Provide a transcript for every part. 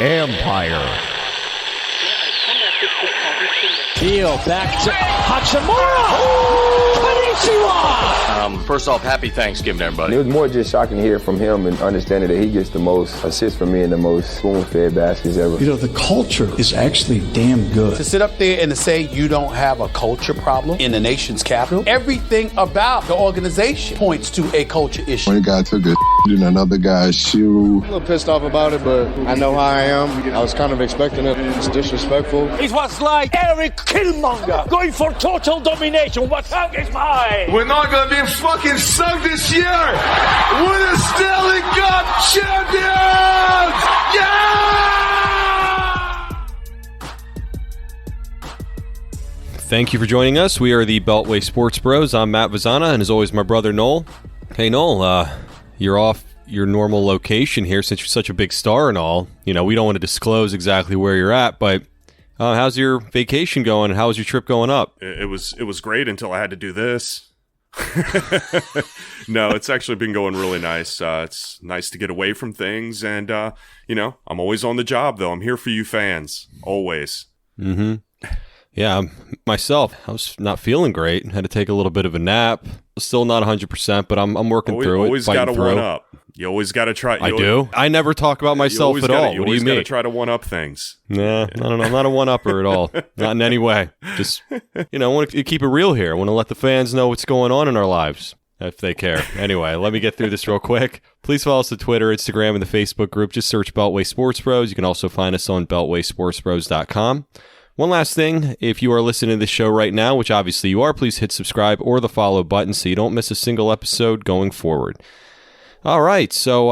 Empire. Heel back to Hachimura. Konnichiwa. First off, happy Thanksgiving, everybody. It was more just shocking to hear from him and understanding that he gets the most assists from me and the most spoon-fed baskets ever. You know, the culture is actually damn good. To sit up there and to say you don't have a culture problem in the nation's capital, everything about the organization points to a culture issue. One guy took a in another guy's shoe. I'm a little pissed off about it, but I know how I am. I was kind of expecting it. It's disrespectful. It was like Eric Killmonger going for total domination. What hug is mine? We're not going to be fucking sunk this year. We're the Stanley Cup champions! Yeah! Thank you for joining us. We are the Beltway Sports Bros. I'm Matt Vazana, and as always, my brother Noel. Hey, Noel, you're off your normal location here since you're such a big star and all. You know, we don't want to disclose exactly where you're at, but how's your vacation going, and how was your trip going up? It was great until I had to do this. No, it's actually been going really nice. It's nice to get away from things, and, I'm always on the job, though. I'm here for you fans, always. Mm-hmm. Yeah, myself, I was not feeling great. Had to take a little bit of a nap. Still not 100%, but I'm working through it. Always got to one up. You always got to try. I do. I never talk about myself at all. What do you mean? You always got to try to one up things. Nah, I don't know. I'm not a one upper at all. Not in any way. Just, I want to keep it real here. I want to let the fans know what's going on in our lives, if they care. Anyway, let me get through this real quick. Please follow us on Twitter, Instagram, and the Facebook group. Just search Beltway Sports Bros. You can also find us on beltwaysportsbros.com. One last thing, if you are listening to this show right now, which obviously you are, please hit subscribe or the follow button so you don't miss a single episode going forward. All right, so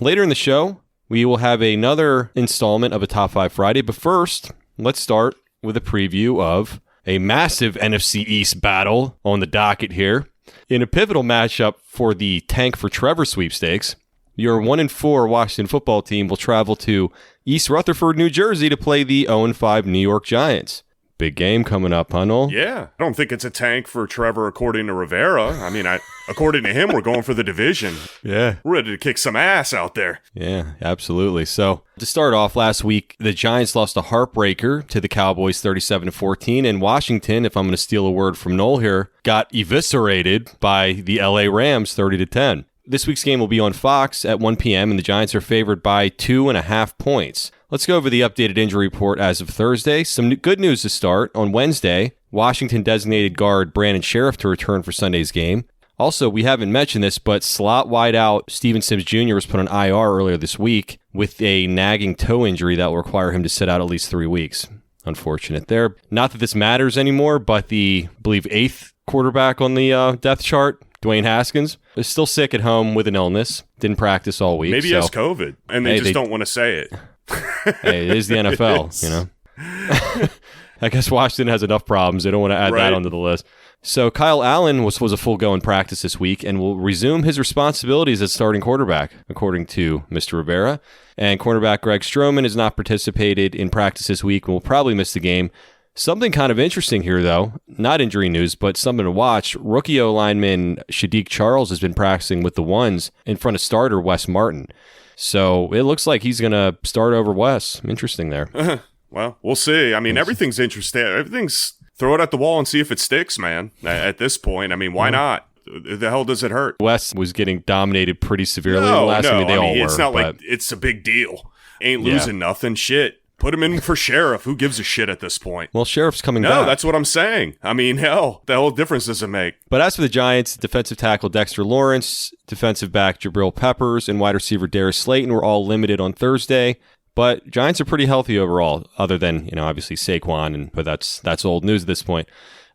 later in the show, we will have another installment of a Top 5 Friday, but first, let's start with a preview of a massive NFC East battle on the docket here. In a pivotal matchup for the Tank for Trevor sweepstakes, your 1-4 Washington football team will travel to East Rutherford, New Jersey to play the 0-5 New York Giants. Big game coming up, huh, Noel? Yeah. I don't think it's a tank for Trevor according to Rivera. I mean, according to him, we're going for the division. Yeah. We're ready to kick some ass out there. Yeah, absolutely. So, to start off, last week, the Giants lost a heartbreaker to the Cowboys 37-14, and Washington, if I'm going to steal a word from Noel here, got eviscerated by the LA Rams 30-10. This week's game will be on Fox at 1 p.m., and the Giants are favored by 2.5 points. Let's go over the updated injury report as of Thursday. Some good news to start. On Wednesday, Washington designated guard Brandon Sheriff to return for Sunday's game. Also, we haven't mentioned this, but slot wideout Steven Sims Jr. was put on IR earlier this week with a nagging toe injury that will require him to sit out at least 3 weeks. Unfortunate there. Not that this matters anymore, but the, I believe, 8th quarterback on the depth chart, Dwayne Haskins, is still sick at home with an illness. Didn't practice all week. Maybe he has COVID, and they don't want to say it. Hey, it is the NFL, I guess Washington has enough problems. They don't want to add that onto the list. So Kyle Allen was a full go in practice this week and will resume his responsibilities as starting quarterback, according to Mr. Rivera. And cornerback Greg Stroman has not participated in practice this week and will probably miss the game. Something kind of interesting here, though, not injury news, but something to watch. Rookie O-lineman Shadiq Charles has been practicing with the ones in front of starter Wes Martin. So it looks like he's going to start over Wes. Interesting there. Well, we'll see. I mean, everything's interesting. Everything's throw it at the wall and see if it sticks, man. At this point, I mean, why not? The hell does it hurt? Wes was getting dominated pretty severely in the last. I mean, they all were. It's not like it's a big deal. Ain't losing nothing. Shit. Put him in for Sheriff. Who gives a shit at this point? Well, Sheriff's coming back. No, that's what I'm saying. I mean, hell, the whole difference does it make? But as for the Giants, defensive tackle Dexter Lawrence, defensive back Jabril Peppers, and wide receiver Darius Slayton were all limited on Thursday. But Giants are pretty healthy overall, other than, obviously Saquon, but that's old news at this point.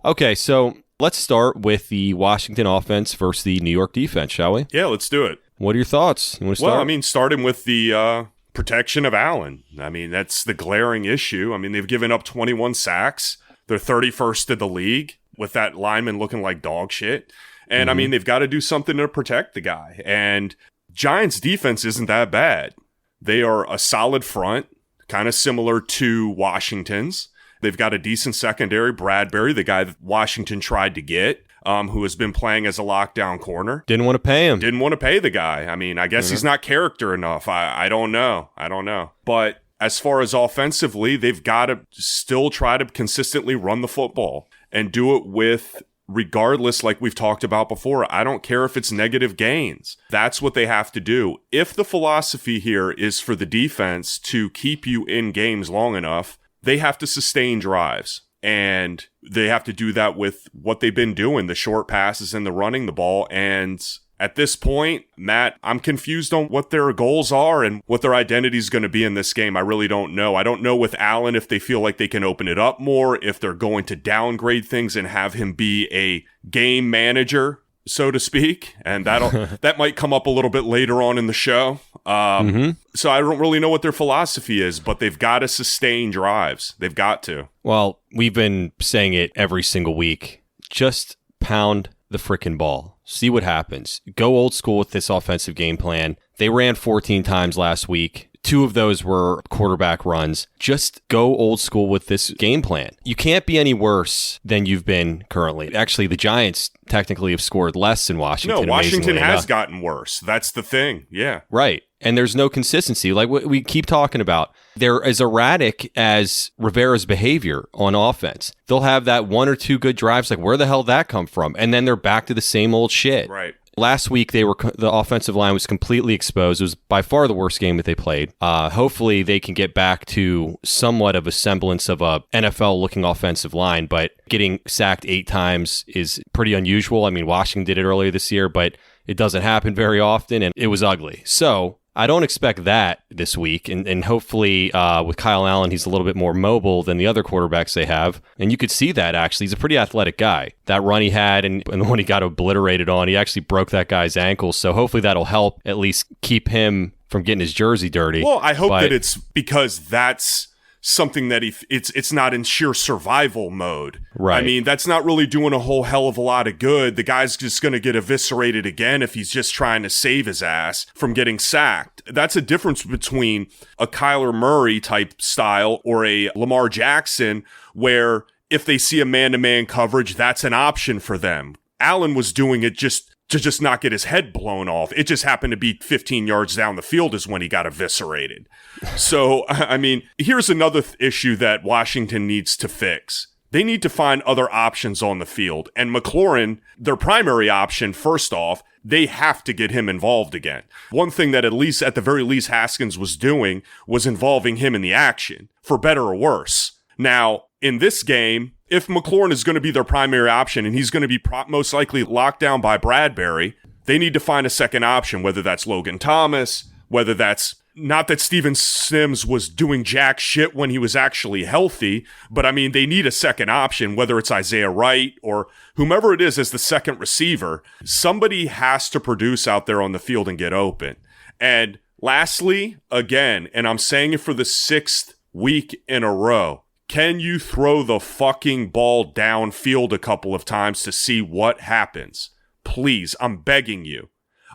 Okay, so let's start with the Washington offense versus the New York defense, shall we? Yeah, let's do it. What are your thoughts? You want to start? Well, I mean, starting with the protection of Allen. I mean, that's the glaring issue. I mean, they've given up 21 sacks. They're 31st in the league with that lineman looking like dog shit. And I mean, they've got to do something to protect the guy. And Giants defense isn't that bad. They are a solid front, kind of similar to Washington's. They've got a decent secondary. Bradbury, the guy that Washington tried to get. who has been playing as a lockdown corner. Didn't want to pay him. Didn't want to pay the guy. I mean, I guess he's not character enough. I don't know. But as far as offensively, they've got to still try to consistently run the football and do it with, regardless, like we've talked about before, I don't care if it's negative gains. That's what they have to do. If the philosophy here is for the defense to keep you in games long enough, they have to sustain drives. And they have to do that with what they've been doing, the short passes and the running the ball. And at this point, Matt, I'm confused on what their goals are and what their identity is going to be in this game. I really don't know. I don't know with Allen if they feel like they can open it up more, if they're going to downgrade things and have him be a game manager, so to speak. And that might come up a little bit later on in the show. So I don't really know what their philosophy is, but they've got to sustain drives. They've got to. Well, we've been saying it every single week. Just pound the frickin' ball. See what happens. Go old school with this offensive game plan. They ran 14 times last week. 2 of those were quarterback runs. Just go old school with this game plan. You can't be any worse than you've been currently. Actually, the Giants technically have scored less than Washington. No, Washington has gotten worse. That's the thing. Yeah. Right. And there's no consistency. Like what we keep talking about. They're as erratic as Rivera's behavior on offense. They'll have that 1 or 2 good drives. Like, where the hell did that come from? And then they're back to the same old shit. Right. Last week, the offensive line was completely exposed. It was by far the worst game that they played. Hopefully, they can get back to somewhat of a semblance of a NFL-looking offensive line, but getting sacked 8 times is pretty unusual. I mean, Washington did it earlier this year, but it doesn't happen very often, and it was ugly. So I don't expect that this week, and hopefully with Kyle Allen, he's a little bit more mobile than the other quarterbacks they have, and you could see that, actually. He's a pretty athletic guy. That run he had and the one he got obliterated on, he actually broke that guy's ankle, so hopefully that'll help at least keep him from getting his jersey dirty. Well, I hope that it's because that's something that it's not in sheer survival mode. Right. I mean, that's not really doing a whole hell of a lot of good. The guy's just going to get eviscerated again if he's just trying to save his ass from getting sacked. That's a difference between a Kyler Murray type style or a Lamar Jackson, where if they see a man-to-man coverage, that's an option for them. Allen was doing it just to not get his head blown off. It just happened to be 15 yards down the field is when he got eviscerated. So, I mean, here's another issue that Washington needs to fix. They need to find other options on the field. And McLaurin, their primary option, first off, they have to get him involved again. One thing that at the very least, Haskins was doing was involving him in the action, for better or worse. Now, in this game, if McLaurin is going to be their primary option and he's going to be most likely locked down by Bradbury, they need to find a second option, whether that's Logan Thomas, whether that's not that Steven Sims was doing jack shit when he was actually healthy, but I mean, they need a second option, whether it's Isaiah Wright or whomever it is as the second receiver. Somebody has to produce out there on the field and get open. And lastly, again, and I'm saying it for the 6th week in a row, can you throw the fucking ball downfield a couple of times to see what happens? Please, I'm begging you.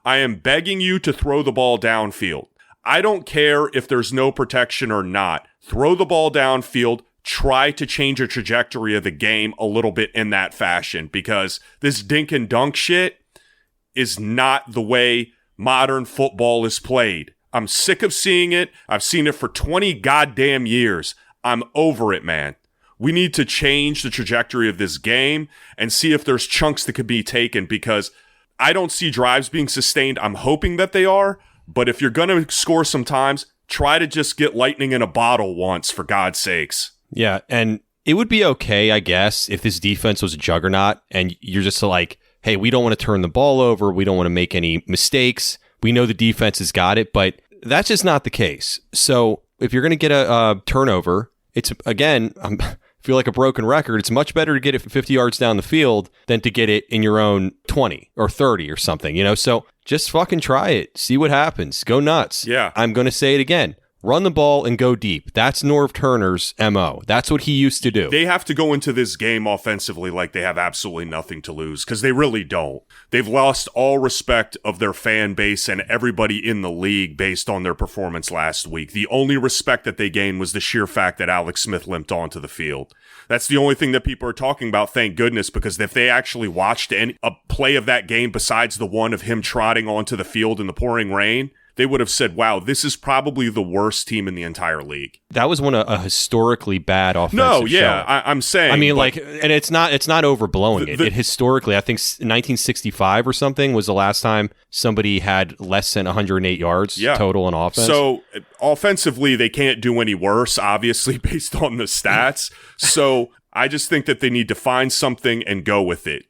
I am begging you to throw the ball downfield. I don't care if there's no protection or not. Throw the ball downfield. Try to change the trajectory of the game a little bit in that fashion, because this dink and dunk shit is not the way modern football is played. I'm sick of seeing it. I've seen it for 20 goddamn years. I'm over it, man. We need to change the trajectory of this game and see if there's chunks that could be taken, because I don't see drives being sustained. I'm hoping that they are, but if you're going to score sometimes, try to just get lightning in a bottle once, for God's sakes. Yeah, and it would be okay, I guess, if this defense was a juggernaut and you're just like, hey, we don't want to turn the ball over. We don't want to make any mistakes. We know the defense has got it, but that's just not the case. So if you're going to get a turnover, it's, again, I feel like a broken record. It's much better to get it 50 yards down the field than to get it in your own 20 or 30 or something, So just fucking try it. See what happens. Go nuts. Yeah. I'm going to say it again. Run the ball and go deep. That's Norv Turner's MO. That's what he used to do. They have to go into this game offensively like they have absolutely nothing to lose, because they really don't. They've lost all respect of their fan base and everybody in the league based on their performance last week. The only respect that they gained was the sheer fact that Alex Smith limped onto the field. That's the only thing that people are talking about, thank goodness, because if they actually watched a play of that game besides the one of him trotting onto the field in the pouring rain, they would have said, wow, this is probably the worst team in the entire league. That was a historically bad offensive show. I'm saying. I mean, and it's not overblowing it. Historically, I think 1965 or something was the last time somebody had less than 108 yards total on offense. So offensively, they can't do any worse, obviously, based on the stats. So I just think that they need to find something and go with it.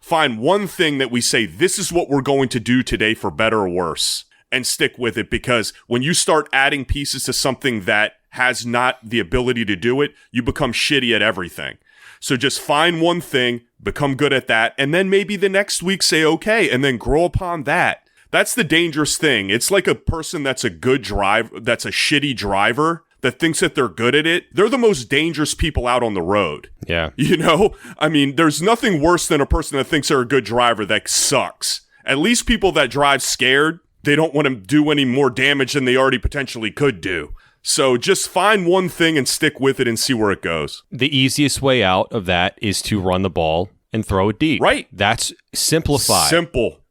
Find one thing that we say, this is what we're going to do today for better or worse, and stick with it, because when you start adding pieces to something that has not the ability to do it, you become shitty at everything. So just find one thing, become good at that, and then maybe the next week say, okay, and then grow upon that. That's the dangerous thing. It's like a person that's a shitty driver that thinks that they're good at it. They're the most dangerous people out on the road. Yeah. You know? I mean, there's nothing worse than a person that thinks they're a good driver that sucks. At least people that drive scared, they don't want to do any more damage than they already potentially could do. So just find one thing and stick with it and see where it goes. The easiest way out of that is to run the ball and throw it deep. Right. That's simplified. Simple.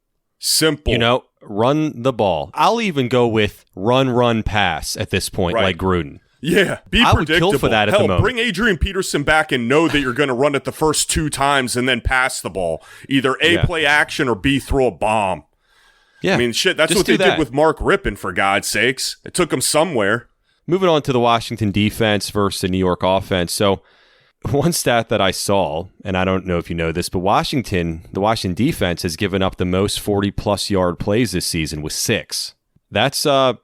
You know, run the ball. I'll even go with run, pass at this point, like Gruden. Yeah, be I predictable. would kill for that at the moment. Bring Adrian Peterson back and know that you're going to run it the first 2 times and then pass the ball. Either A, play action, or B, throw a bomb. Yeah. I mean, shit, that's what they did with Mark Rippon, for God's sakes. It took him somewhere. Moving on to the Washington defense versus the New York offense. So one stat that I saw, and I don't know if you know this, but the Washington defense has given up the most 40-plus yard plays this season with 6. That's not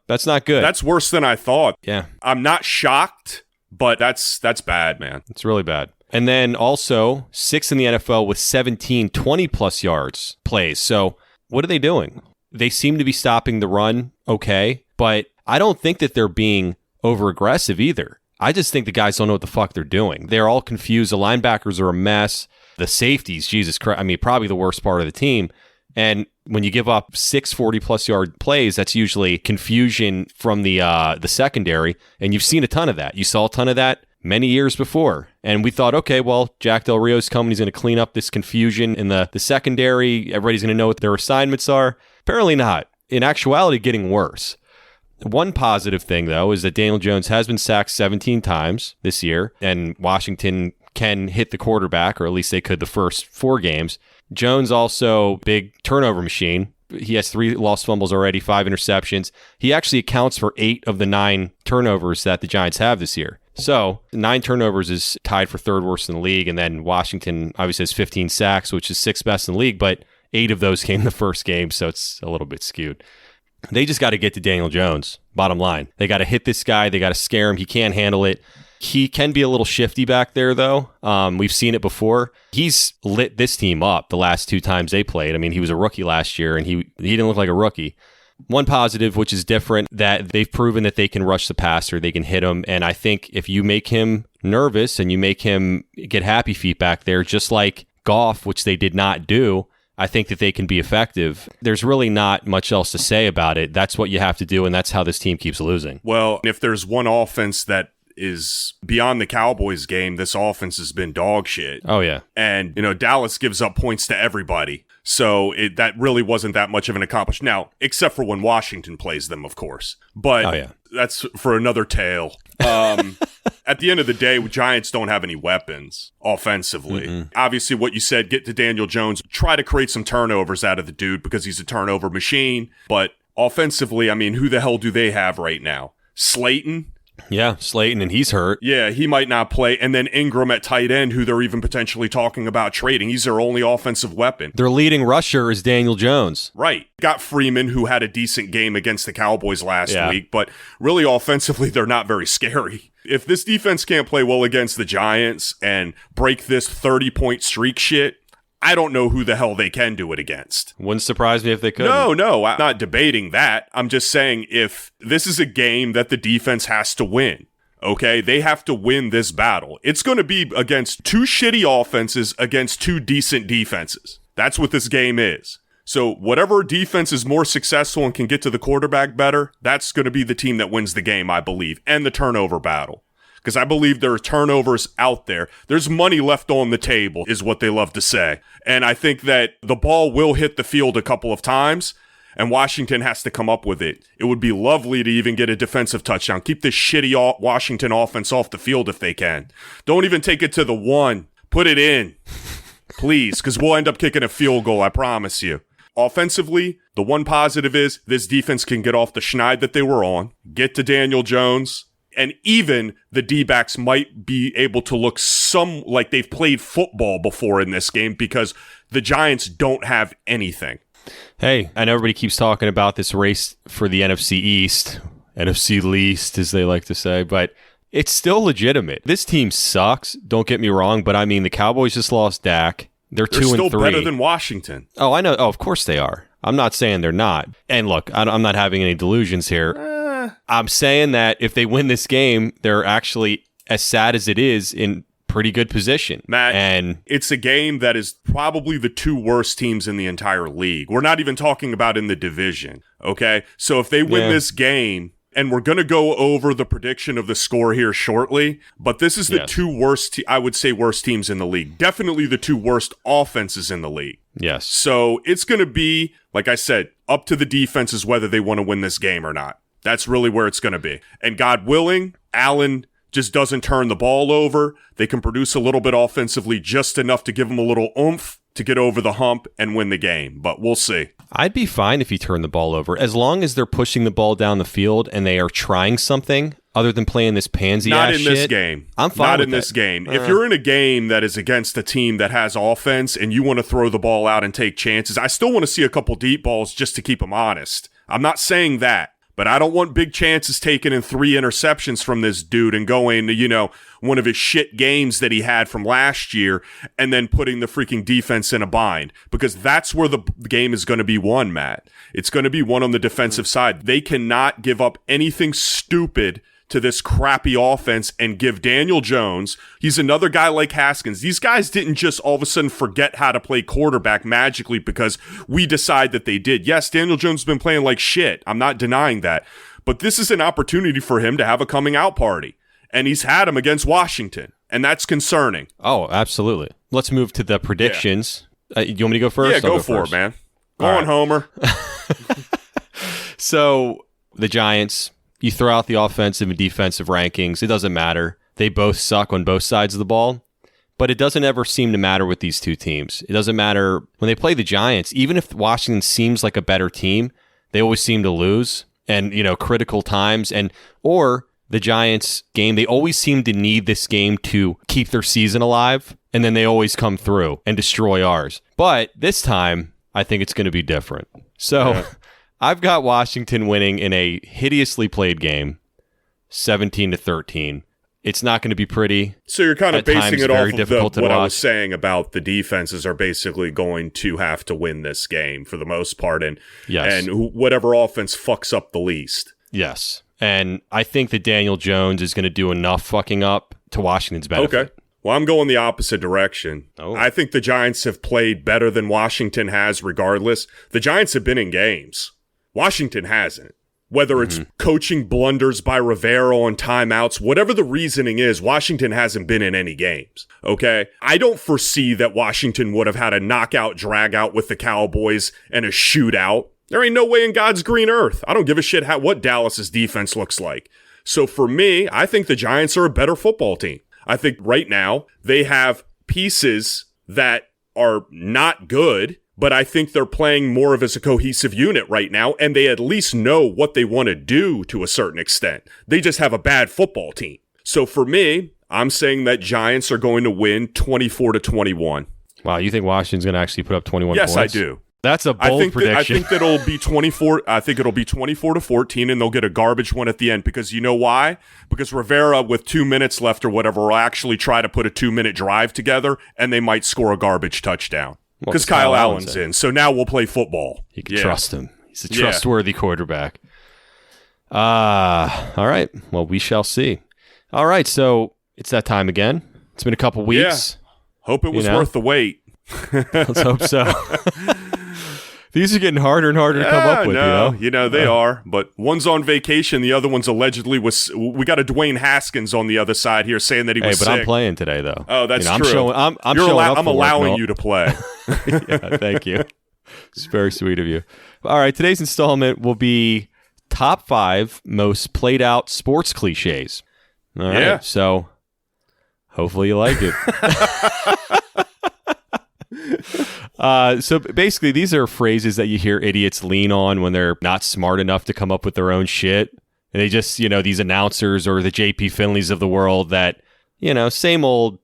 good. That's worse than I thought. Yeah. I'm not shocked, but that's bad, man. It's really bad. And then also 6 in the NFL with 17 20-plus yards plays. So what are they doing? They seem to be stopping the run okay, but I don't think that they're being over-aggressive either. I just think the guys don't know what the fuck they're doing. They're all confused. The linebackers are a mess. The safeties, Jesus Christ, I mean, probably the worst part of the team. And when you give up 6 40-plus yard plays, that's usually confusion from the secondary, and you've seen a ton of that. You saw a ton of that many years before, and we thought, okay, well, Jack Del Rio's coming. He's going to clean up this confusion in the secondary. Everybody's going to know what their assignments are. Apparently not. In actuality, getting worse. One positive thing, though, is that Daniel Jones has been sacked 17 times this year, and Washington can hit the quarterback, or at least they could the first 4 games. Jones also big turnover machine. He has 3 lost fumbles already, 5 interceptions. He actually accounts for 8 of the 9 turnovers that the Giants have this year. So 9 turnovers is tied for 3rd worst in the league. And then Washington obviously has 15 sacks, which is 6th best in the league, but 8 of those came the first game. So it's a little bit skewed. They just got to get to Daniel Jones, bottom line. They got to hit this guy. They got to scare him. He can't handle it. He can be a little shifty back there, though. We've seen it before. He's lit this team up the last 2 times they played. I mean, he was a rookie last year, and he didn't look like a rookie. One positive, which is different, that they've proven that they can rush the passer, they can hit him, and I think if you make him nervous and you make him get happy feet back there, just like Goff, which they did not do, I think that they can be effective. There's really not much else to say about it. That's what you have to do, and that's how this team keeps losing. Well, if there's one offense that is beyond the Cowboys game, this offense has been dog shit. Oh, yeah. And, Dallas gives up points to everybody. So that really wasn't that much of an accomplishment. Now, except for when Washington plays them, of course. But that's for another tale. At the end of the day, Giants don't have any weapons offensively. Mm-mm. Obviously, what you said, get to Daniel Jones, try to create some turnovers out of the dude because he's a turnover machine. But offensively, I mean, who the hell do they have right now? Slayton? Yeah, Slayton, and he's hurt. Yeah, he might not play. And then Ingram at tight end, who they're even potentially talking about trading. He's their only offensive weapon. Their leading rusher is Daniel Jones. Right. Got Freeman, who had a decent game against the Cowboys last week. But really, offensively, they're not very scary. If this defense can't play well against the Giants and break this 30-point streak shit, I don't know who the hell they can do it against. Wouldn't surprise me if they could. No, I'm not debating that. I'm just saying if this is a game that the defense has to win, okay? They have to win this battle. It's going to be against two shitty offenses against two decent defenses. That's what this game is. So whatever defense is more successful and can get to the quarterback better, that's going to be the team that wins the game, I believe, and the turnover battle. Because I believe there are turnovers out there. There's money left on the table, is what they love to say. And I think that the ball will hit the field a couple of times, and Washington has to come up with it. It would be lovely to even get a defensive touchdown. Keep this shitty Washington offense off the field if they can. Don't even take it to the one. Put it in, please, because we'll end up kicking a field goal, I promise you. Offensively, the one positive is this defense can get off the schneid that they were on, get to Daniel Jones, and even the D-backs might be able to look some like they've played football before in this game because the Giants don't have anything. Hey, and everybody keeps talking about this race for the NFC East, NFC least, as they like to say, but it's still legitimate. This team sucks, don't get me wrong, but I mean, the Cowboys just lost Dak. They're 2-3. They're still better than Washington. Oh, I know. Oh, of course they are. I'm not saying they're not. And look, I'm not having any delusions here. I'm saying that if they win this game, they're actually, as sad as it is, in pretty good position. Matt, and it's a game that is probably the two worst teams in the entire league. We're not even talking about in the division, okay? So if they win this game, and we're going to go over the prediction of the score here shortly, but this is the two worst, I would say, worst teams in the league. Definitely the two worst offenses in the league. Yes. So it's going to be, like I said, up to the defenses whether they want to win this game or not. That's really where it's going to be. And God willing, Allen just doesn't turn the ball over. They can produce a little bit offensively, just enough to give them a little oomph to get over the hump and win the game. But we'll see. I'd be fine if you turn the ball over, as long as they're pushing the ball down the field and they are trying something other than playing this pansy ass shit. Not in this game. I'm fine Not with in that. this game. If you're in a game that is against a team that has offense and you want to throw the ball out and take chances, I still want to see a couple deep balls just to keep them honest. I'm not saying that. But I don't want big chances taken and 3 interceptions from this dude and going to, one of his shit games that he had from last year and then putting the freaking defense in a bind. Because that's where the game is going to be won, Matt. It's going to be won on the defensive side. They cannot give up anything stupid to this crappy offense and give Daniel Jones, he's another guy like Haskins. These guys didn't just all of a sudden forget how to play quarterback magically because we decide that they did. Yes, Daniel Jones has been playing like shit. I'm not denying that. But this is an opportunity for him to have a coming out party. And he's had him against Washington. And that's concerning. Oh, absolutely. Let's move to the predictions. You want me to go first? Yeah, I'll go go for first. it, man. Go on, Homer. So, the Giants, you throw out the offensive and defensive rankings, it doesn't matter. They both suck on both sides of the ball. But it doesn't ever seem to matter with these two teams. It doesn't matter when they play the Giants. Even if Washington seems like a better team, they always seem to lose. And, critical times. Or the Giants game, they always seem to need this game to keep their season alive. And then they always come through and destroy ours. But this time, I think it's going to be different. So I've got Washington winning in a hideously played game, 17-13. It's not going to be pretty. So you're kind of basing it off of what I was watch. saying about the defenses are basically going to have to win this game for the most part, and whatever offense fucks up the least. Yes, and I think that Daniel Jones is going to do enough fucking up to Washington's benefit. Okay. Well, I'm going the opposite direction. Oh. I think the Giants have played better than Washington has regardless. The Giants have been in games. Washington hasn't. Whether it's coaching blunders by Rivera on timeouts, whatever the reasoning is, Washington hasn't been in any games, okay? I don't foresee that Washington would have had a knockout drag-out with the Cowboys and a shootout. There ain't no way in God's green earth. I don't give a shit what Dallas's defense looks like. So for me, I think the Giants are a better football team. I think right now they have pieces that are not good, but I think they're playing more of as a cohesive unit right now, and they at least know what they want to do to a certain extent. They just have a bad football team. So for me, I'm saying that Giants are going to win 24-21. Wow, you think Washington's going to actually put up 21 points? Yes, I do. That's a bold prediction. I think that it'll be 24. I think it'll be 24-14, and they'll get a garbage one at the end. Because you know why? Because Rivera, with 2 minutes left or whatever, will actually try to put a 2-minute drive together, and they might score a garbage touchdown. Because Kyle Allen's in. So now we'll play football. You can trust him. He's a trustworthy quarterback. All right. Well, we shall see. All right. So it's that time again. It's been a couple weeks. Yeah. Hope it was worth the wait. Let's hope so. These are getting harder and harder to come up with, they are. But one's on vacation. The other one's allegedly we got a Dwayne Haskins on the other side here saying that he was sick. I'm playing today, though. Oh, that's true. I'm allowing you to play. Yeah, thank you. It's very sweet of you. All right, today's installment will be top 5 most played out sports cliches. All right, so hopefully you like it. So basically, these are phrases that you hear idiots lean on when they're not smart enough to come up with their own shit. And they just, these announcers or the JP Finleys of the world that, same old.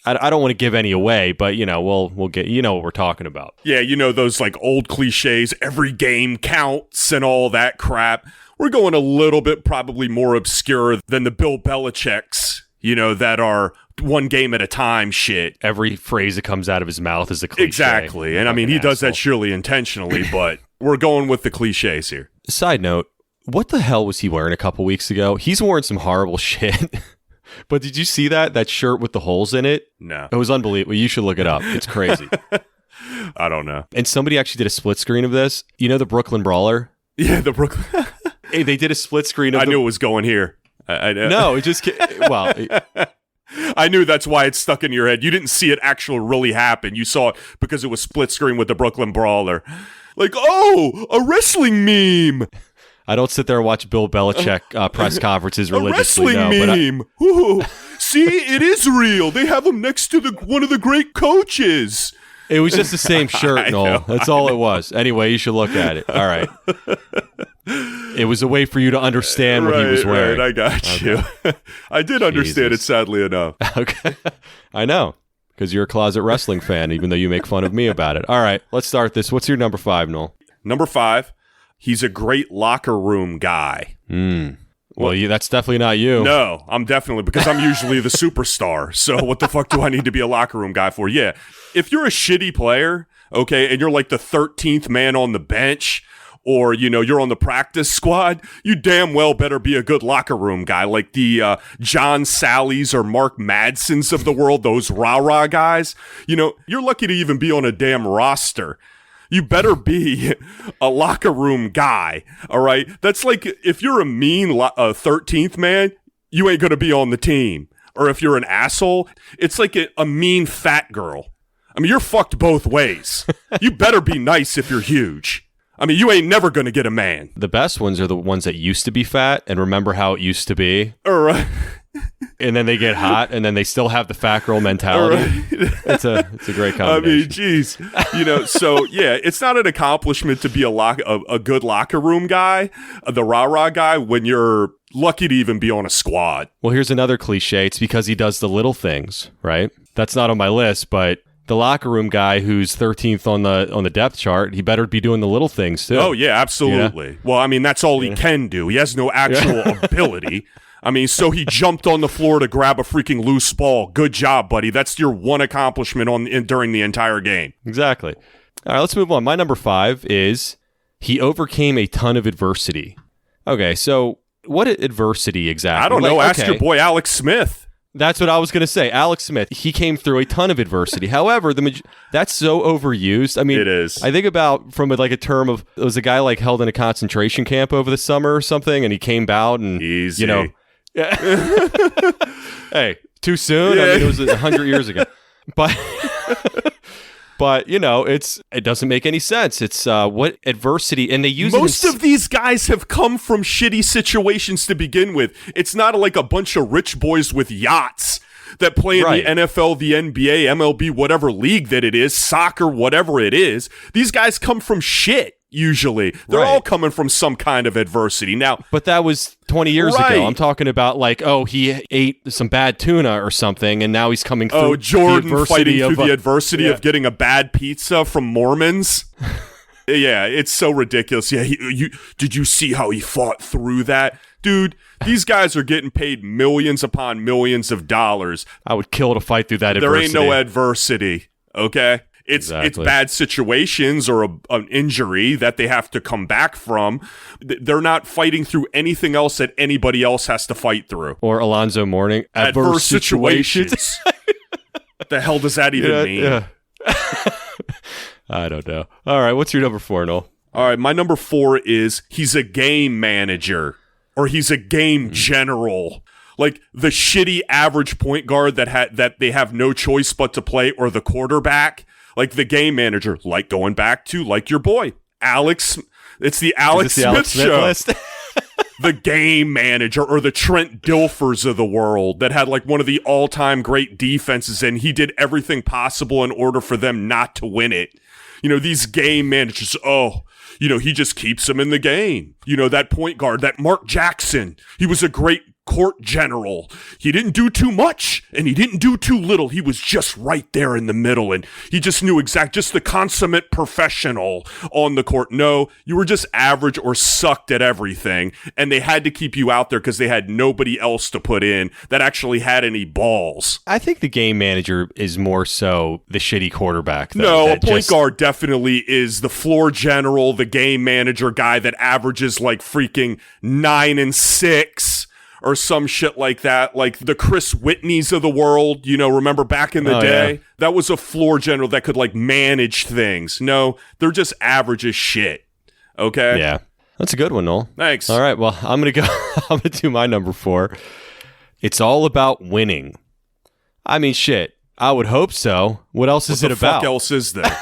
I don't want to give any away, but we'll get what we're talking about. Yeah, those like old cliches. Every game counts and all that crap. We're going a little bit probably more obscure than the Bill Belichick's. That are one game at a time shit. Every phrase that comes out of his mouth is a cliche. Exactly. And I mean, he does that surely intentionally, but we're going with the cliches here. Side note, what the hell was he wearing a couple weeks ago? He's wearing some horrible shit. But did you see that shirt with the holes in it? No. It was unbelievable. You should look it up. It's crazy. I don't know. And somebody actually did a split screen of this. The Brooklyn Brawler? Yeah, the Brooklyn. Hey, they did a split screen of I knew it was going here. I No, it just well. I knew that's why it's stuck in your head. You didn't see it actually really happen. You saw it because it was split screen with the Brooklyn Brawler. Like, a wrestling meme. I don't sit there and watch Bill Belichick press conferences religiously. A wrestling meme. Ooh, see, it is real. They have him next to one of the great coaches. It was just the same shirt, Noel. That's all it was. Anyway, you should look at it. All right. It was a way for you to understand what he was wearing. Right, I got you. I did understand it, sadly enough. Okay. I know, because you're a closet wrestling fan, even though you make fun of me about it. All right, let's start this. What's your number 5, Noel? Number 5, he's a great locker room guy. Well, that's definitely not you. No, I'm definitely, because I'm usually the superstar. So what the fuck do I need to be a locker room guy for? Yeah, if you're a shitty player, okay, and you're like the 13th man on the bench, or, you're on the practice squad, you damn well better be a good locker room guy, like the John Sallies or Mark Madsons of the world, those rah-rah guys. You're lucky to even be on a damn roster. You better be a locker room guy, all right? That's like, if you're a mean 13th man, you ain't going to be on the team. Or if you're an asshole, it's like a mean fat girl. I mean, you're fucked both ways. You better be nice if you're huge. I mean, you ain't never going to get a man. The best ones are the ones that used to be fat and remember how it used to be. All right. And then they get hot, and then they still have the fat girl mentality. Right. It's a great combination. I mean, geez, so yeah, it's not an accomplishment to be a good locker room guy, the rah-rah guy, when you're lucky to even be on a squad. Well, here's another cliche. It's because he does the little things, right? That's not on my list, but the locker room guy who's 13th on the depth chart, he better be doing the little things too. Oh yeah, absolutely. Well, I mean, that's all he can do. He has no actual ability. I mean, so he jumped on the floor to grab a freaking loose ball. Good job, buddy. That's your one accomplishment during the entire game. Exactly. All right, let's move on. My number 5 is he overcame a ton of adversity. Okay, so what adversity exactly? I don't know. Ask your boy Alex Smith. That's what I was going to say. Alex Smith, he came through a ton of adversity. However, that's so overused. I mean, it is. I think about from a term of, it was a guy like held in a concentration camp over the summer or something, and he came out and, easy. Yeah. Hey, too soon? Yeah. I mean, it was 100 years ago. But it doesn't make any sense. It's what adversity, and they use most of these guys have come from shitty situations to begin with. It's not like a bunch of rich boys with yachts that play in the NFL, the NBA, MLB, whatever league that it is, soccer, whatever it is. These guys come from shit. Usually, they're all coming from some kind of adversity. Now, but that was 20 years ago. I'm talking about he ate some bad tuna or something, and now he's coming through. Oh, Jordan fighting through the adversity of getting a bad pizza from Mormons. Yeah, it's so ridiculous. Yeah, did you see how he fought through that? Dude, these guys are getting paid millions upon millions of dollars. I would kill to fight through that adversity. There ain't no adversity, okay? It's bad situations or an injury that they have to come back from. They're not fighting through anything else that anybody else has to fight through. Or Alonzo Mourning, adverse situations. The hell does that even mean? Yeah. I don't know. All right, what's your number 4, Noel? All right, my number 4 is he's a game manager or he's a game general. Like the shitty average point guard that they have no choice but to play, or the quarterback, like the game manager, like going back to like your boy, Alex. It's the Alex Smith show. List? The game manager, or the Trent Dilfers of the world that had like one of the all-time great defenses, and he did everything possible in order for them not to win it. You know, these game managers, he just keeps them in the game. You know, that point guard, that Mark Jackson, he was a great court general. He didn't do too much and he didn't do too little. He was just right there in the middle, and he just knew just the consummate professional on the court. No, you were just average or sucked at everything, and they had to keep you out there because they had nobody else to put in that actually had any balls. I think the game manager is more so the shitty quarterback. No, a point guard definitely is the floor general, the game manager guy that averages like freaking 9 and 6. Or some shit like that, like the Chris Whitneys of the world, remember back in the day? Yeah. That was a floor general that could, like, manage things. No, they're just average as shit, okay? Yeah, that's a good one, Noel. Thanks. All right, well, I'm going to do my number 4. It's all about winning. I mean, shit, I would hope so. What else is it about? What the fuck else is there?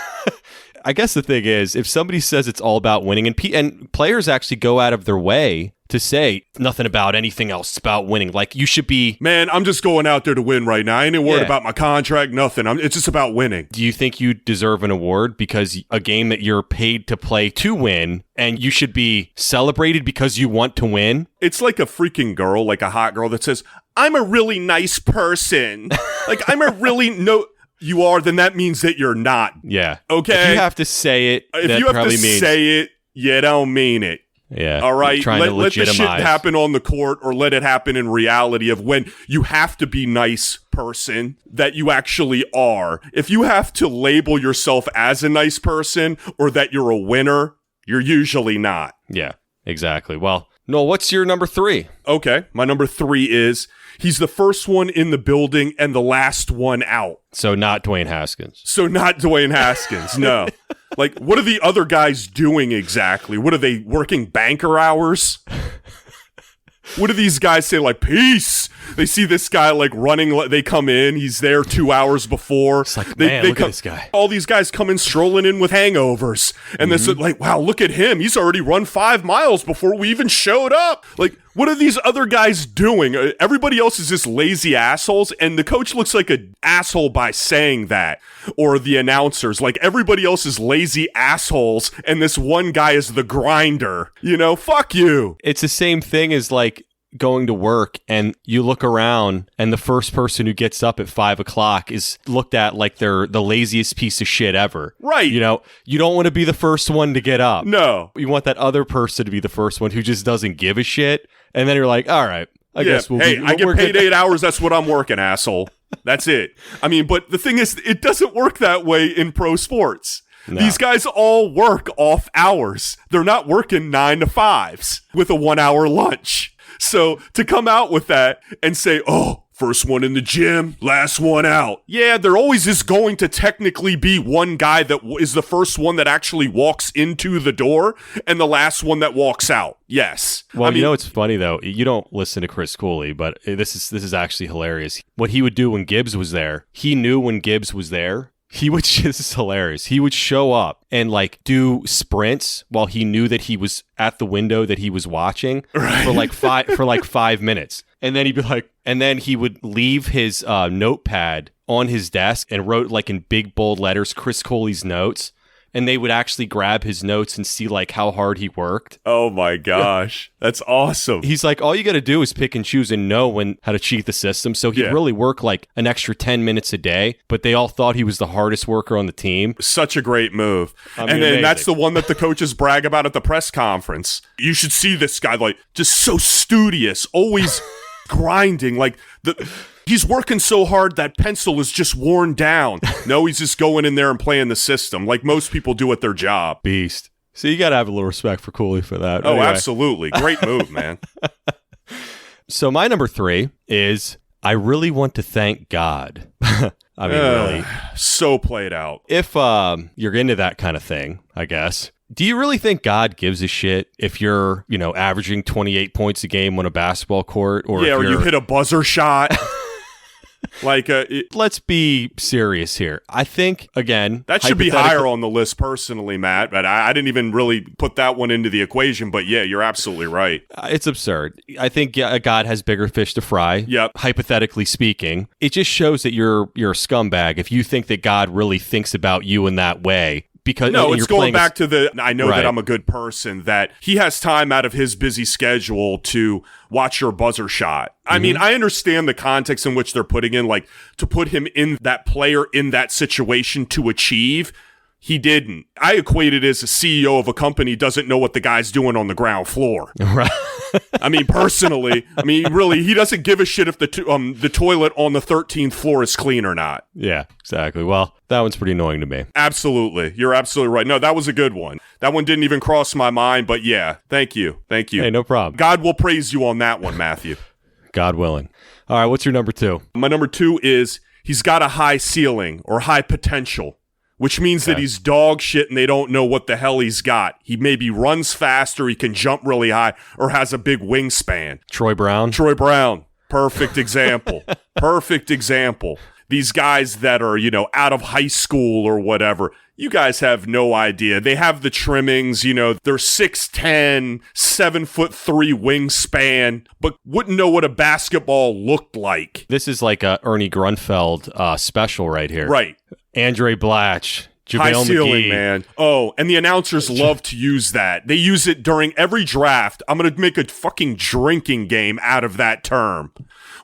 I guess the thing is, if somebody says it's all about winning, and players actually go out of their way to say nothing about anything else, it's about winning. Like, you should be... Man, I'm just going out there to win right now. I ain't even worried about my contract, nothing. It's just about winning. Do you think you deserve an award because a game that you're paid to play to win, and you should be celebrated because you want to win? It's like a freaking girl, like a hot girl that says, I'm a really nice person. Like, I'm a really... You are, then that means that you're not. Yeah. Okay? If you have to say it, if you have to say it, you don't mean it. Yeah. All right? Let the shit happen on the court, or let it happen in reality of when you have to be nice person that you actually are. If you have to label yourself as a nice person or that you're a winner, you're usually not. Yeah, exactly. Well, Noel, what's your number 3? Okay. My number 3 is he's the first one in the building and the last one out. So not Dwayne Haskins. No. Like, what are the other guys doing exactly? What are they, working banker hours? What do these guys say, like, peace? They see this guy, like, running. They come in. He's there 2 hours before. It's like, man, look at this guy. All these guys come in strolling in with hangovers. And they're like, wow, look at him. He's already run 5 miles before we even showed up. Like, what are these other guys doing? Everybody else is just lazy assholes. And the coach looks like an asshole by saying that. Or the announcers. Like, everybody else is lazy assholes. And this one guy is the grinder. Fuck you. It's the same thing as, like, going to work and you look around and the first person who gets up at 5 o'clock is looked at like they're the laziest piece of shit ever. Right. You don't want to be the first one to get up. No. You want that other person to be the first one who just doesn't give a shit. And then you're like, all right, I guess I get paid 8 hours. That's what I'm working, asshole. That's it. I mean, but the thing is, it doesn't work that way in pro sports. No. These guys all work off hours. They're not working 9 to 5s with a 1 hour lunch. So to come out with that and say, oh, first one in the gym, last one out. Yeah, there always is going to technically be one guy that is the first one that actually walks into the door and the last one that walks out. Yes. Well, it's funny, though. You don't listen to Chris Cooley, but this is actually hilarious. What he would do when Gibbs was there, he knew when Gibbs was there. This is hilarious. He would show up and like do sprints while he knew that he was at the window that he was watching for like 5 minutes. And then he'd be like, and then he would leave his notepad on his desk and wrote like in big bold letters, Chris Cooley's notes. And they would actually grab his notes and see like how hard he worked. Oh my gosh. That's awesome. He's like, all you got to do is pick and choose and know how to cheat the system. So he'd really work like an extra 10 minutes a day, but they all thought he was the hardest worker on the team. Such a great move. And then that's the one that the coaches brag about at the press conference. You should see this guy, like, just so studious, always grinding. Like, he's working so hard that pencil is just worn down. No, he's just going in there and playing the system like most people do at their job. Beast. So you got to have a little respect for Cooley for that. Oh, anyway. Absolutely. Great move, man. So my number 3 is I really want to thank God. I mean, really. So played out. If you're into that kind of thing, I guess, do you really think God gives a shit if you're, averaging 28 points a game on a basketball court? Or you hit a buzzer shot. Let's be serious here. I think, again, that should be higher on the list personally, Matt, but I didn't even really put that one into the equation. But yeah, you're absolutely right. It's absurd. I think God has bigger fish to fry. Yep. Hypothetically speaking, it just shows that you're a scumbag if you think that God really thinks about you in that way. Because no, it's going back to I know right. that I'm a good person, that he has time out of his busy schedule to watch your buzzer shot. I mean, I understand the context in which they're putting in, like, to put him in that player in that situation to achieve. He didn't. I equate it as a CEO of a company doesn't know what the guy's doing on the ground floor. Right. I mean, personally, really, he doesn't give a shit if the toilet on the 13th floor is clean or not. Yeah, exactly. Well, that one's pretty annoying to me. Absolutely. You're absolutely right. No, that was a good one. That one didn't even cross my mind, but yeah, thank you. Thank you. Hey, no problem. God will praise you on that one, Matthew. God willing. All right, what's your number 2? My number 2 is he's got a high ceiling or high potential, which means that he's dog shit and they don't know what the hell he's got. He maybe runs faster, he can jump really high, or has a big wingspan. Troy Brown. Perfect example. Perfect example. These guys that are, out of high school or whatever, you guys have no idea. They have the trimmings, they're 6'10", 7'3" wingspan, but wouldn't know what a basketball looked like. This is like a Ernie Grunfeld special right here. Right. Andre Blatch, JaVale High ceiling, McGee. man. Oh, and the announcers love to use that. They use it during every draft. I'm going to make a fucking drinking game out of that term.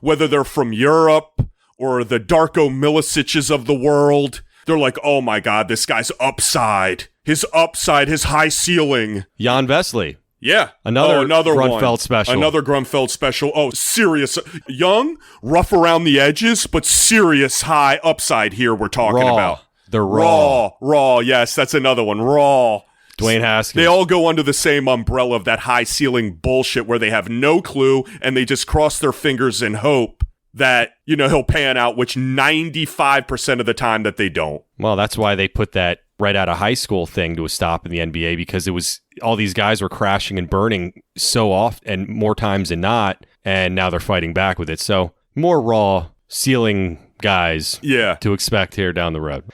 Whether they're from Europe or the Darko Miliciches of the world, they're like, oh my God, this guy's upside. His upside, his high ceiling. Jan Vesley. Yeah. Another Grunfeld one. special. Another Grunfeld special. Oh, serious. Young, rough around the edges, but serious high upside here we're talking about. They're raw. Raw. Yes, that's another one. Raw. Dwayne Haskins. They all go under the same umbrella of that high ceiling bullshit where they have no clue and they just cross their fingers and hope that, he'll pan out, which 95% of the time that they don't. Well, that's why they put that right out of high school thing to a stop in the NBA, because it was all these guys were crashing and burning so often and more times than not, and now they're fighting back with it. So more raw ceiling guys to expect here down the road.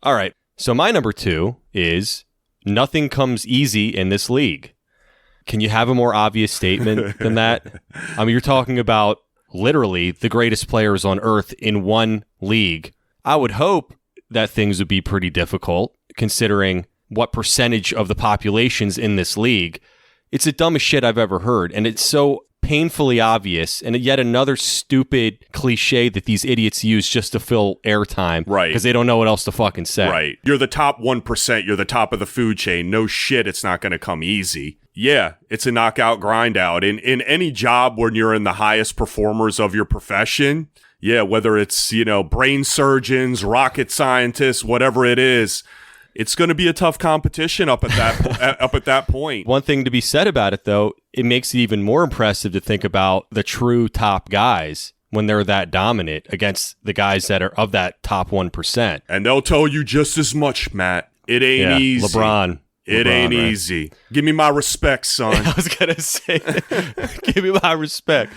All right. So my number 2 is nothing comes easy in this league. Can you have a more obvious statement than that? I mean, you're talking about literally the greatest players on earth in one league. I would hope that things would be pretty difficult considering what percentage of the population's in this league. It's the dumbest shit I've ever heard. And it's so painfully obvious, and yet another stupid cliche that these idiots use just to fill airtime. Right. Because they don't know what else to fucking say. Right. You're the top 1%. You're the top of the food chain. No shit, it's not going to come easy. Yeah, it's a knockout grind out. In any job when you're in the highest performers of your profession, whether it's, brain surgeons, rocket scientists, whatever it is, it's going to be a tough competition up at that point. One thing to be said about it, though, it makes it even more impressive to think about the true top guys when they're that dominant against the guys that are of that top 1%. And they'll tell you just as much, Matt. It ain't easy. LeBron, ain't right? Easy. Give me my respect, son. I was going to say, give me my respect.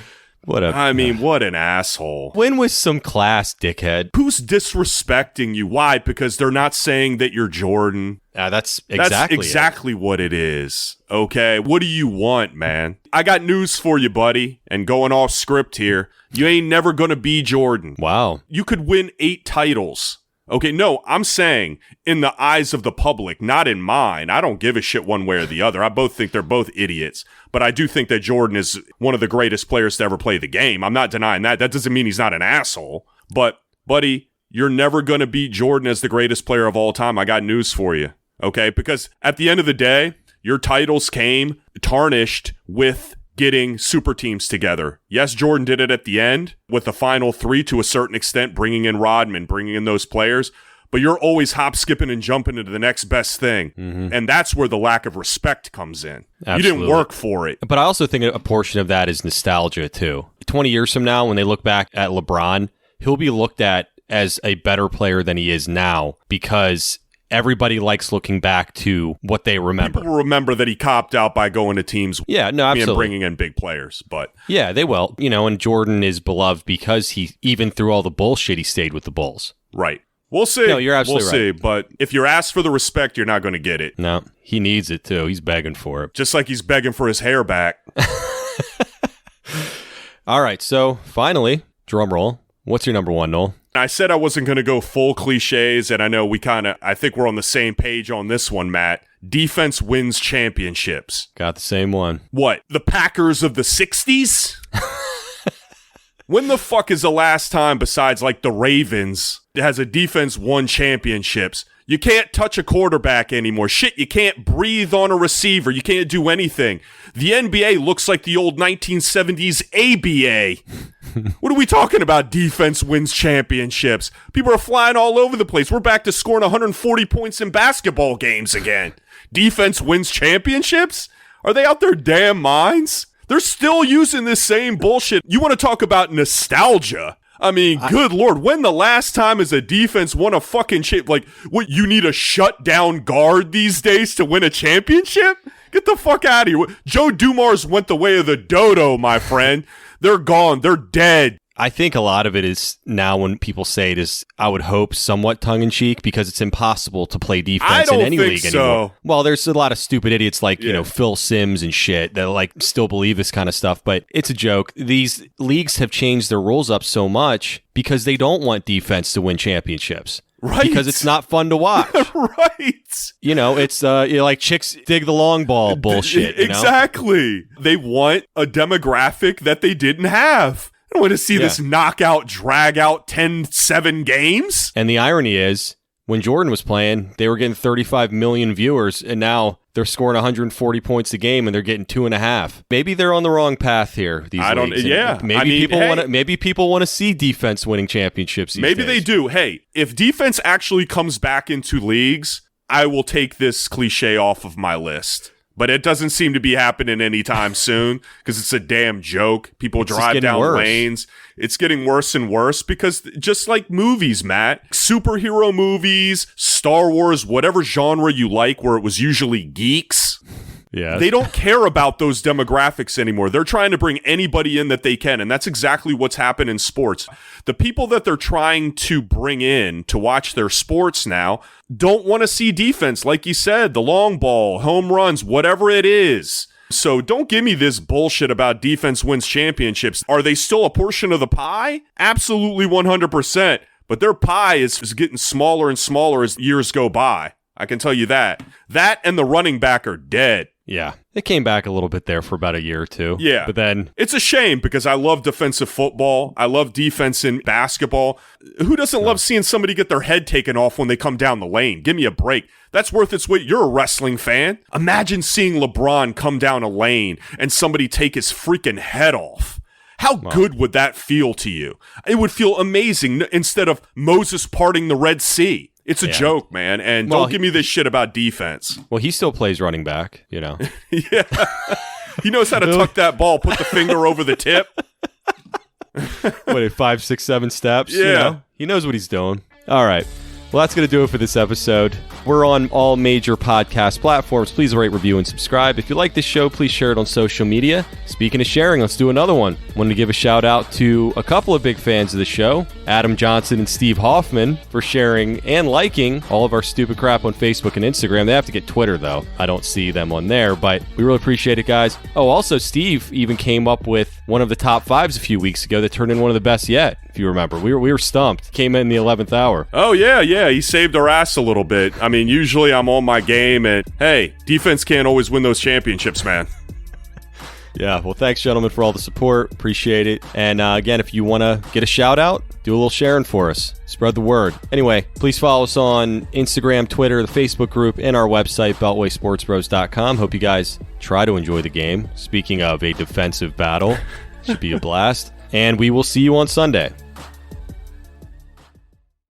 What an asshole. Win with some class, dickhead. Who's disrespecting you? Why? Because they're not saying that you're Jordan. That's exactly what it is. Okay? What do you want, man? I got news for you, buddy. And going off script here, you ain't never gonna be Jordan. Wow. You could win 8 titles. Okay, no, I'm saying in the eyes of the public, not in mine. I don't give a shit one way or the other. I both think they're both idiots. But I do think that Jordan is one of the greatest players to ever play the game. I'm not denying that. That doesn't mean he's not an asshole. But, buddy, you're never going to beat Jordan as the greatest player of all time. I got news for you. Okay? Because at the end of the day, your titles came tarnished with getting super teams together. Yes, Jordan did it at the end with the final three to a certain extent, bringing in Rodman, bringing in those players. But you're always hop, skipping, and jumping into the next best thing. And that's where the lack of respect comes in. Absolutely. You didn't work for it. But I also think a portion of that is nostalgia, too. 20 years from now, when they look back at LeBron, he'll be looked at as a better player than he is now because everybody likes looking back to what they remember. People will remember that he copped out by going to teams absolutely. and bringing in big players. But yeah, they will. And Jordan is beloved because he, even through all the bullshit, he stayed with the Bulls. Right. We'll see. No, you're absolutely right. right. But if you're asked for the respect, you're not going to get it. No, he needs it too. He's begging for it. Just like he's begging for his hair back. All right, so finally, drum roll. What's your number one, Noel? I said I wasn't going to go full cliches, and I know I think we're on the same page on this one, Matt. Defense wins championships. Got the same one. What? The Packers of the 60s? When the fuck is the last time, besides like the Ravens, has a defense won championships? You can't touch a quarterback anymore. Shit, you can't breathe on a receiver. You can't do anything. The NBA looks like the old 1970s ABA. What are we talking about? Defense wins championships. People are flying all over the place. We're back to scoring 140 points in basketball games again. Defense wins championships? Are they out their damn minds? They're still using this same bullshit. You want to talk about nostalgia? I mean, good Lord, when the last time has a defense won a fucking chip? Like, what, you need a shutdown guard these days to win a championship? Get the fuck out of here. Joe Dumars went the way of the dodo, my friend. They're gone. They're dead. I think a lot of it is now when people say it is, I would hope, somewhat tongue-in-cheek because it's impossible to play defense in any league anymore. Well, there's a lot of stupid idiots like, Phil Simms and shit that like still believe this kind of stuff, but it's a joke. These leagues have changed their rules up so much because they don't want defense to win championships. Right. Because it's not fun to watch. Right. It's like chicks dig the long ball bullshit. Exactly. They want a demographic that they didn't have. I don't want to see this knockout, drag out 10-7 games. And the irony is, when Jordan was playing, they were getting 35 million viewers, and now they're scoring 140 points a game, and they're getting 2.5. Maybe they're on the wrong path here. Maybe people want to see defense winning championships. Maybe they do. Hey, if defense actually comes back into leagues, I will take this cliche off of my list. But it doesn't seem to be happening anytime soon because it's a damn joke. People drive down lanes. It's getting worse and worse because just like movies, Matt, superhero movies, Star Wars, whatever genre you like where it was usually geeks. Yeah. They don't care about those demographics anymore. They're trying to bring anybody in that they can, and that's exactly what's happened in sports. The people that they're trying to bring in to watch their sports now don't want to see defense, like you said, the long ball, home runs, whatever it is. So don't give me this bullshit about defense wins championships. Are they still a portion of the pie? Absolutely 100%. But their pie is getting smaller and smaller as years go by. I can tell you that. That and the running back are dead. Yeah. It came back a little bit there for about a year or two. Yeah. But then it's a shame because I love defensive football. I love defense in basketball. Who doesn't love seeing somebody get their head taken off when they come down the lane? Give me a break. That's worth its weight. You're a wrestling fan. Imagine seeing LeBron come down a lane and somebody take his freaking head off. How good would that feel to you? It would feel amazing instead of Moses parting the Red Sea. It's a joke, man, and don't give me this shit about defense. Well, he still plays running back, Yeah. He knows how to tuck that ball, put the finger over the tip. 5, 6, 7 steps? Yeah. He knows what he's doing. All right. Well, that's going to do it for this episode. We're on all major podcast platforms. Please rate, review, and subscribe. If you like this show, please share it on social media. Speaking of sharing, let's do another one. Wanted to give a shout out to a couple of big fans of the show, Adam Johnson and Steve Hoffman, for sharing and liking all of our stupid crap on Facebook and Instagram. They have to get Twitter, though. I don't see them on there, but we really appreciate it, guys. Oh, also, Steve even came up with one of the top 5s a few weeks ago that turned in one of the best yet, if you remember. We were stumped. Came in the 11th hour. Oh, yeah. He saved our ass a little bit. I mean, usually I'm on my game, and hey, defense can't always win those championships, man. Yeah, well, thanks, gentlemen, for all the support. Appreciate it. And again, if you want to get a shout out, do a little sharing for us. Spread the word. Anyway, please follow us on Instagram, Twitter, the Facebook group, and our website, beltwaysportsbros.com. Hope you guys try to enjoy the game. Speaking of a defensive battle, should be a blast. And we will see you on Sunday.